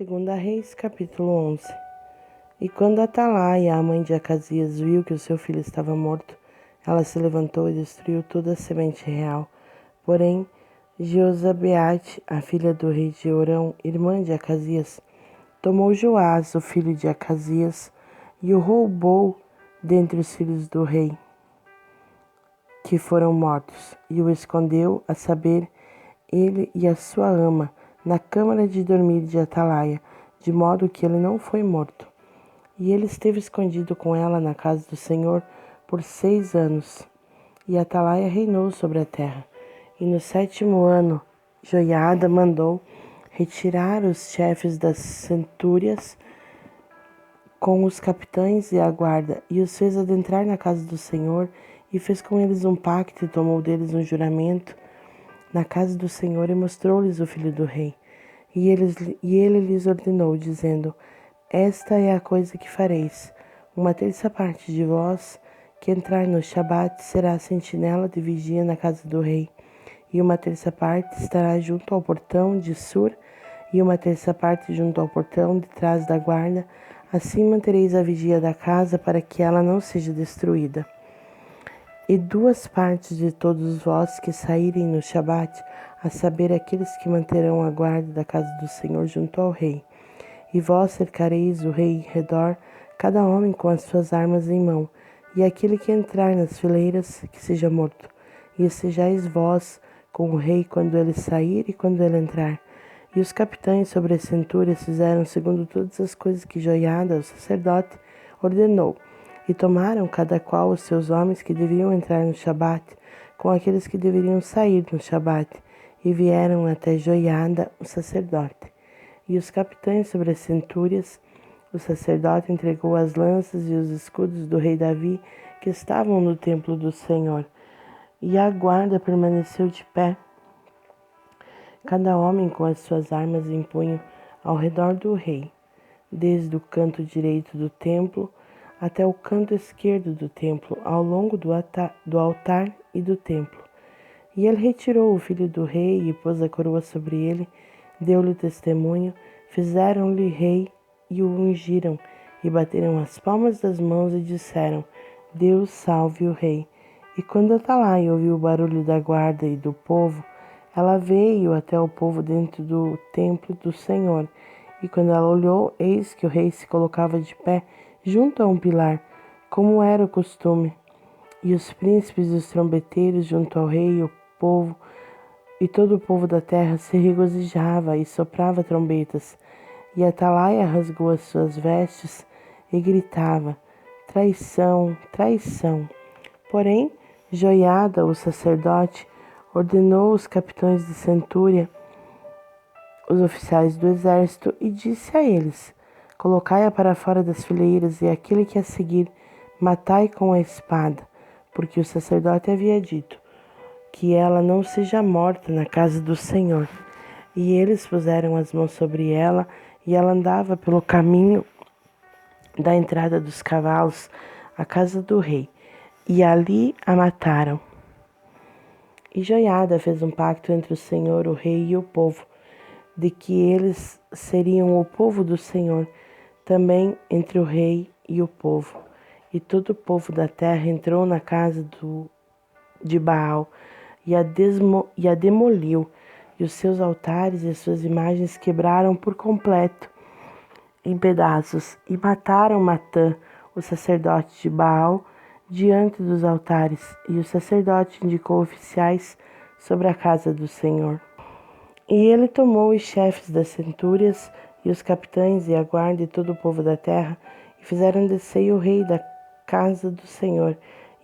Segunda Reis, capítulo 11. E quando Atalaia, a mãe de Acasias, viu que o seu filho estava morto, ela se levantou e destruiu toda a semente real. Porém, Jeozabeate, a filha do rei Jeorão, irmã de Acasias, tomou Joás, o filho de Acasias, e o roubou dentre os filhos do rei, que foram mortos, e o escondeu, a saber, ele e a sua ama, na câmara de dormir de Atalaia, de modo que ele não foi morto. E ele esteve escondido com ela na casa do Senhor por 6 anos. E Atalaia reinou sobre a terra. E no 7º ano, Joiada mandou retirar os chefes das centúrias com os capitães e a guarda, e os fez adentrar na casa do Senhor, e fez com eles um pacto, e tomou deles um juramento na casa do Senhor, e mostrou-lhes o filho do rei. E ele lhes ordenou, dizendo: Esta é a coisa que fareis. 1/3 parte de vós que entrar no Shabat será sentinela de vigia na casa do rei, e 1/3 parte estará junto ao portão de Sur, e 1/3 parte junto ao portão de trás da guarda. Assim mantereis a vigia da casa, para que ela não seja destruída. E 2 partes de todos vós que saírem no Shabat, a saber, aqueles que manterão a guarda da casa do Senhor junto ao rei. E vós cercareis o rei em redor, cada homem com as suas armas em mão, e aquele que entrar nas fileiras, que seja morto. E sejais vós com o rei quando ele sair e quando ele entrar. E os capitães sobre as centúrias fizeram segundo todas as coisas que Joiada, o sacerdote, ordenou. E tomaram cada qual os seus homens que deviam entrar no Shabat, com aqueles que deveriam sair no Shabat, e vieram até Joiada, o sacerdote. E os capitães sobre as centúrias, o sacerdote entregou as lanças e os escudos do rei Davi, que estavam no templo do Senhor. E a guarda permaneceu de pé, cada homem com as suas armas em punho, ao redor do rei, desde o canto direito do templo até o canto esquerdo do templo, ao longo do altar e do templo. E ele retirou o filho do rei e pôs a coroa sobre ele, deu-lhe testemunho, fizeram-lhe rei e o ungiram, e bateram as palmas das mãos e disseram: Deus salve o rei. E quando Atalaia ouviu o barulho da guarda e do povo, ela veio até o povo dentro do templo do Senhor. E quando ela olhou, eis que o rei se colocava de pé junto a um pilar, como era o costume. E os príncipes e os trombeteiros junto ao rei e o povo, e todo o povo da terra se regozijava e soprava trombetas. E Atalaia rasgou as suas vestes e gritava: Traição, traição. Porém, Joiada, o sacerdote, ordenou os capitães de centúria, os oficiais do exército, e disse a eles: Colocai-a para fora das fileiras, e aquele que a seguir, matai com a espada, porque o sacerdote havia dito que ela não seja morta na casa do Senhor. E eles puseram as mãos sobre ela, e ela andava pelo caminho da entrada dos cavalos à casa do rei, e ali a mataram. E Joiada fez um pacto entre o Senhor, o rei e o povo, de que eles seriam o povo do Senhor, também entre o rei e o povo. E todo o povo da terra entrou na casa de Baal e a demoliu, e os seus altares e as suas imagens quebraram por completo em pedaços, e mataram Matã, o sacerdote de Baal, diante dos altares, e o sacerdote indicou oficiais sobre a casa do Senhor. E ele tomou os chefes das centúrias, e os capitães e a guarda e todo o povo da terra, e fizeram descer o rei da casa do Senhor,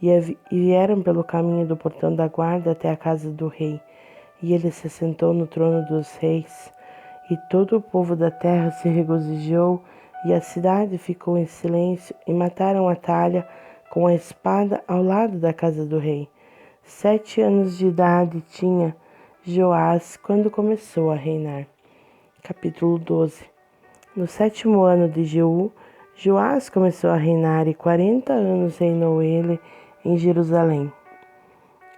e vieram pelo caminho do portão da guarda até a casa do rei. E ele se sentou no trono dos reis, e todo o povo da terra se regozijou, e a cidade ficou em silêncio, e mataram Atalha com a espada ao lado da casa do rei. 7 anos de idade tinha Joás quando começou a reinar. Capítulo 12. No 7º ano de Jeú, Joás começou a reinar, e 40 anos reinou ele em Jerusalém.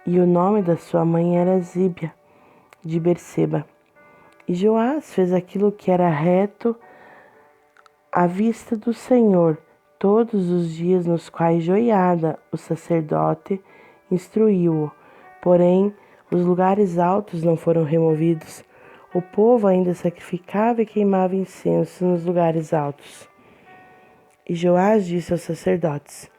E o nome da sua mãe era Zíbia, de Berseba. E Joás fez aquilo que era reto à vista do Senhor todos os dias nos quais Joiada, o sacerdote, instruiu-o. Porém, os lugares altos não foram removidos. O povo ainda sacrificava e queimava incenso nos lugares altos. E Joás disse aos sacerdotes: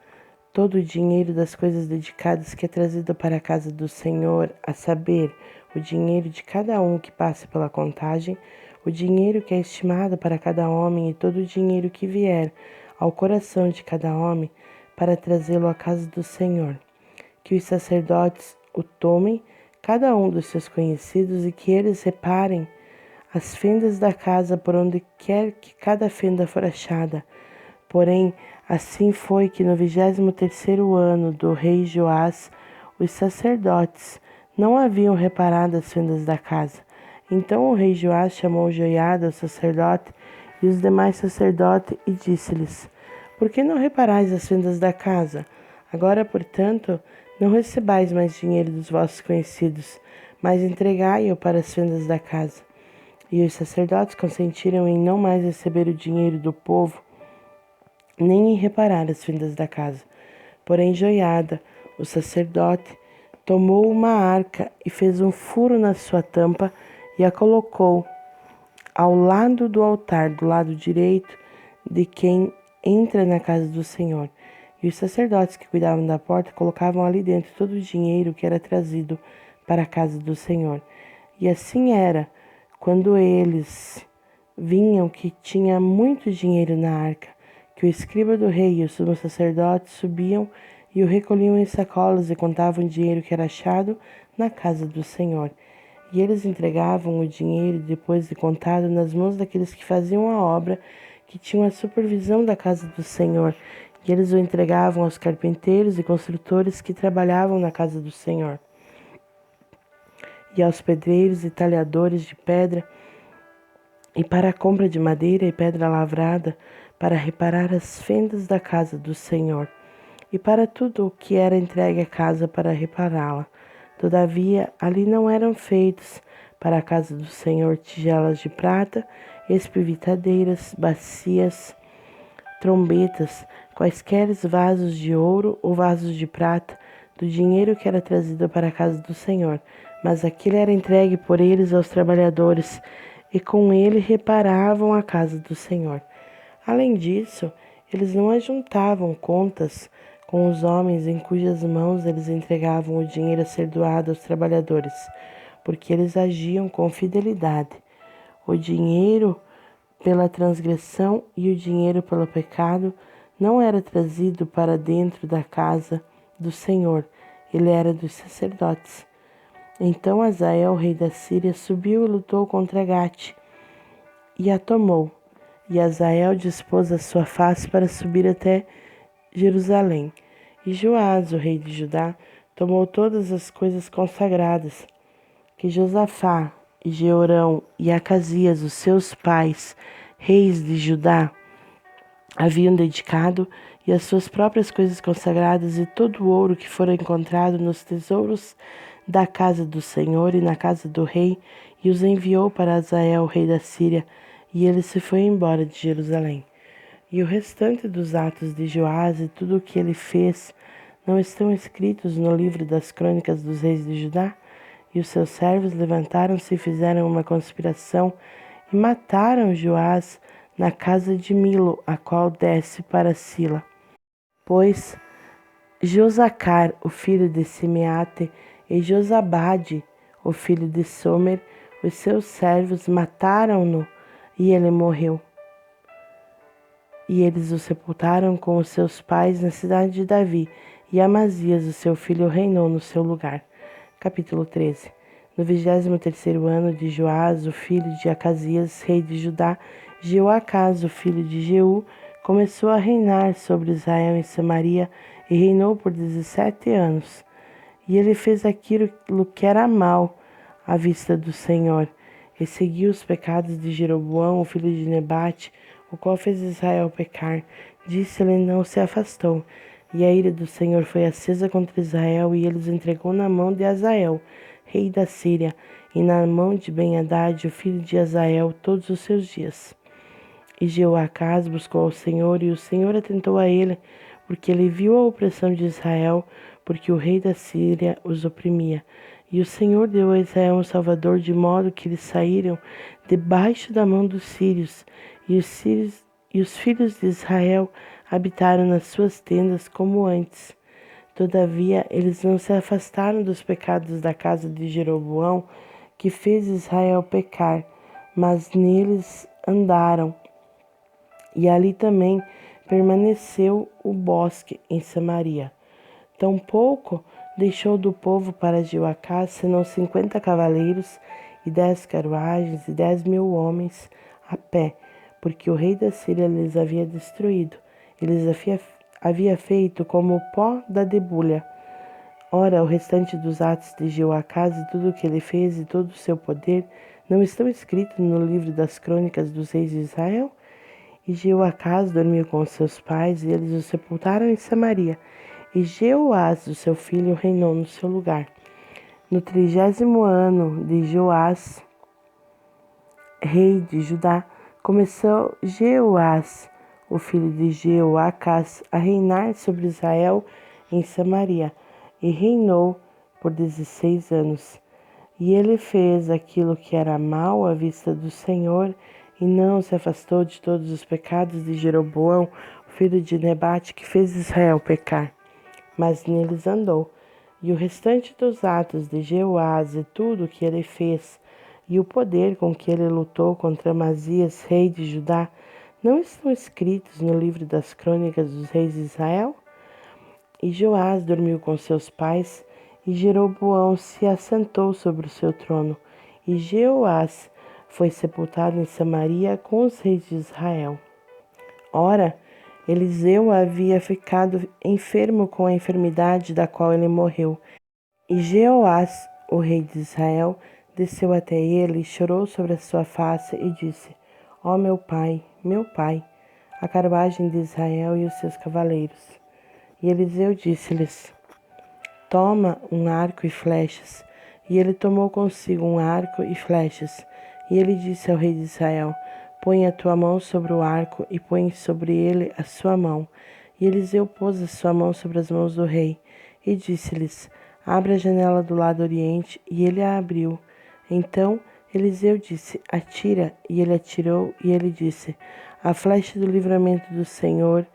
todo o dinheiro das coisas dedicadas que é trazido para a casa do Senhor, a saber, o dinheiro de cada um que passe pela contagem, o dinheiro que é estimado para cada homem e todo o dinheiro que vier ao coração de cada homem, para trazê-lo à casa do Senhor. Que os sacerdotes o tomem, cada um dos seus conhecidos, e que eles reparem as fendas da casa por onde quer que cada fenda for achada. Porém, assim foi que no 23º ano do rei Joás, os sacerdotes não haviam reparado as fendas da casa. Então o rei Joás chamou Joiada, o sacerdote, e os demais sacerdotes, e disse-lhes: por que não reparais as fendas da casa? Agora, portanto, não recebais mais dinheiro dos vossos conhecidos, mas entregai-o para as fendas da casa. E os sacerdotes consentiram em não mais receber o dinheiro do povo, nem em reparar as fendas da casa. Porém, Joiada, o sacerdote, tomou uma arca e fez um furo na sua tampa e a colocou ao lado do altar, do lado direito de quem entra na casa do Senhor. E os sacerdotes que cuidavam da porta colocavam ali dentro todo o dinheiro que era trazido para a casa do Senhor. E assim era, quando eles vinham que tinha muito dinheiro na arca, que o escriba do rei e o sumo sacerdote subiam e o recolhiam em sacolas e contavam o dinheiro que era achado na casa do Senhor. E eles entregavam o dinheiro, depois de contado, nas mãos daqueles que faziam a obra, que tinham a supervisão da casa do Senhor. E eles o entregavam aos carpinteiros e construtores que trabalhavam na casa do Senhor, e aos pedreiros e talhadores de pedra, e para a compra de madeira e pedra lavrada, para reparar as fendas da casa do Senhor, e para tudo o que era entregue à casa para repará-la. Todavia, ali não eram feitos para a casa do Senhor tigelas de prata, espivitadeiras, bacias, trombetas, quaisquer vasos de ouro ou vasos de prata, do dinheiro que era trazido para a casa do Senhor, mas aquilo era entregue por eles aos trabalhadores, e com ele reparavam a casa do Senhor. Além disso, eles não ajuntavam contas com os homens em cujas mãos eles entregavam o dinheiro a ser doado aos trabalhadores, porque eles agiam com fidelidade. O dinheiro pela transgressão e o dinheiro pelo pecado não era trazido para dentro da casa do Senhor, ele era dos sacerdotes. Então Hazael, rei da Síria, subiu e lutou contra Gate e a tomou. E Hazael dispôs a sua face para subir até Jerusalém. E Joás, o rei de Judá, tomou todas as coisas consagradas que Josafá e Jeorão e Acasias, os seus pais, reis de Judá, haviam dedicado, e as suas próprias coisas consagradas, e todo o ouro que fora encontrado nos tesouros da casa do Senhor e na casa do rei, e os enviou para Hazael, rei da Síria, e ele se foi embora de Jerusalém. E o restante dos atos de Joás e tudo o que ele fez não estão escritos no livro das crônicas dos reis de Judá? E os seus servos levantaram-se e fizeram uma conspiração e mataram Joás na casa de Milo, a qual desce para Sila. Pois Josacar, o filho de Simeate, e Josabade, o filho de Somer, os seus servos, mataram-no, e ele morreu. E eles o sepultaram com os seus pais na cidade de Davi, e Amazias, o seu filho, reinou no seu lugar. Capítulo 13. No 23º ano de Joás, o filho de Acasias, rei de Judá, Jeoacás, o filho de Jeú, começou a reinar sobre Israel em Samaria, e reinou por 17 anos. E ele fez aquilo que era mal à vista do Senhor, e seguiu os pecados de Jeroboão, o filho de Nebate, o qual fez Israel pecar. Disse-lhe, não se afastou. E a ira do Senhor foi acesa contra Israel, e ele os entregou na mão de Hazael, rei da Síria, e na mão de Ben-Hadad, o filho de Hazael, todos os seus dias. E Jeoacás buscou ao Senhor, e o Senhor atentou a ele, porque ele viu a opressão de Israel, porque o rei da Síria os oprimia. E o Senhor deu a Israel um salvador, de modo que eles saíram debaixo da mão dos sírios, e os filhos de Israel habitaram nas suas tendas como antes. Todavia, eles não se afastaram dos pecados da casa de Jeroboão, que fez Israel pecar, mas neles andaram. E ali também permaneceu o bosque em Samaria. Tampouco deixou do povo para Jeoacás senão 50 cavaleiros e 10 carruagens e 10.000 homens a pé, porque o rei da Síria lhes havia destruído. Eles havia feito como o pó da debulha. Ora, o restante dos atos de Jeoacás e tudo o que ele fez e todo o seu poder não estão escritos no livro das crônicas dos reis de Israel? E Jeoacás dormiu com seus pais, e eles o sepultaram em Samaria. E Jeoás, o seu filho, reinou no seu lugar. No 30º ano de Joás, rei de Judá, começou Jeoás, o filho de Jeoacás, a reinar sobre Israel em Samaria, e reinou por 16 anos. E ele fez aquilo que era mal à vista do Senhor, e não se afastou de todos os pecados de Jeroboão, filho de Nebate, que fez Israel pecar, mas neles andou. E o restante dos atos de Jeoás e tudo o que ele fez, e o poder com que ele lutou contra Amazias, rei de Judá, não estão escritos no livro das crônicas dos reis de Israel? E Joás dormiu com seus pais, e Jeroboão se assentou sobre o seu trono. E Jeoás foi sepultado em Samaria com os reis de Israel. Ora, Eliseu havia ficado enfermo com a enfermidade da qual ele morreu. E Jeoás, o rei de Israel, desceu até ele e chorou sobre a sua face e disse: Ó meu pai, a carruagem de Israel e os seus cavaleiros. E Eliseu disse-lhes: Toma um arco e flechas. E ele tomou consigo um arco e flechas. E ele disse ao rei de Israel: Põe a tua mão sobre o arco e põe sobre ele a sua mão. E Eliseu pôs a sua mão sobre as mãos do rei. E disse-lhes: Abra a janela do lado oriente. E ele a abriu. Então Eliseu disse: Atira. E ele atirou. E ele disse: A flecha do livramento do Senhor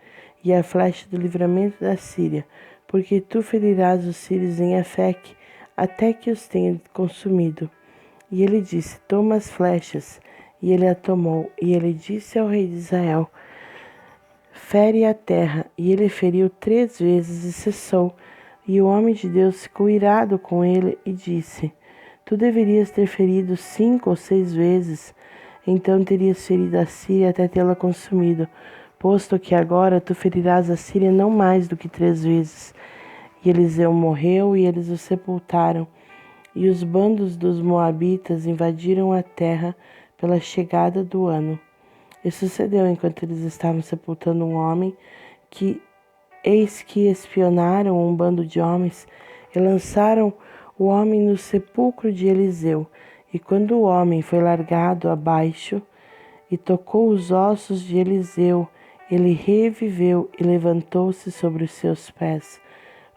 e a flecha do livramento da Síria, porque tu ferirás os sírios em Afeque, até que os tenha consumido. E ele disse: Toma as flechas. E ele a tomou. E ele disse ao rei de Israel: Fere a terra. E ele feriu 3 vezes e cessou. E o homem de Deus ficou irado com ele e disse: Tu deverias ter ferido 5 ou 6 vezes. Então terias ferido a Síria até tê-la consumido, posto que agora tu ferirás a Síria não mais do que 3 vezes. E Eliseu morreu, e eles o sepultaram. E os bandos dos moabitas invadiram a terra pela chegada do ano. E sucedeu, enquanto eles estavam sepultando um homem, que eis que espionaram um bando de homens e lançaram o homem no sepulcro de Eliseu. E quando o homem foi largado abaixo e tocou os ossos de Eliseu, ele reviveu e levantou-se sobre os seus pés.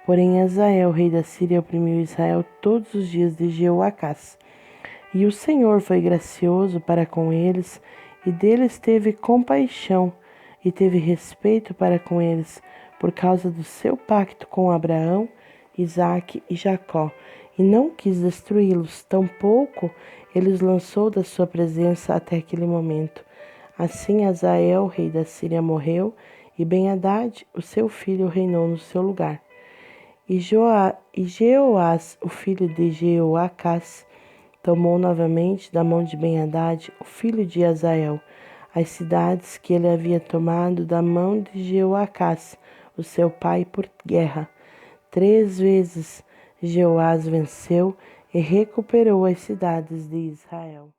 Porém, Hazael, rei da Síria, oprimiu Israel todos os dias de Jeoacás. E o Senhor foi gracioso para com eles, e deles teve compaixão, e teve respeito para com eles, por causa do seu pacto com Abraão, Isaque e Jacó, e não quis destruí-los, tampouco ele os lançou da sua presença até aquele momento. Assim Hazael, rei da Síria, morreu, e Ben-Hadad, o seu filho, reinou no seu lugar. E Jeoás, o filho de Jeoacás, tomou novamente da mão de Ben-Hadad, o filho de Hazael, as cidades que ele havia tomado da mão de Jeoacás, o seu pai, por guerra. 3 vezes Jeoás venceu e recuperou as cidades de Israel.